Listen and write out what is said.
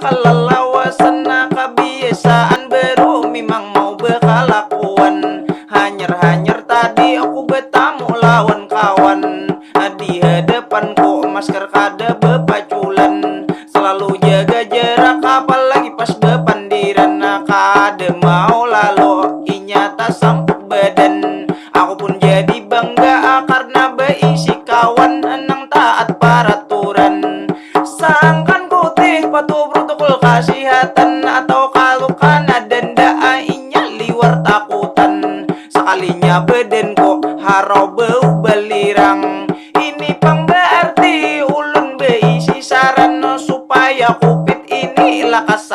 kalalawasan na kebiasaan baru memang mau berkelakuan. Hanyar-hanyar tadi aku bertamu lawan kawan. Di hadapanku masker kada bepaculan. Selalu jaga jarak apalagi pas bepandiran. Kada mau lalu inyata sampuk badan. Aku pun jadi bangga karena beisi kawan nang taat peraturan. Sangkan kutih patuh protokol kesehatan, atau kalau kana denda inya liwar takutan. Sekalinya badan kok harau bau belirang. Ini pang berarti ulun beisi saran supaya covid ini lakas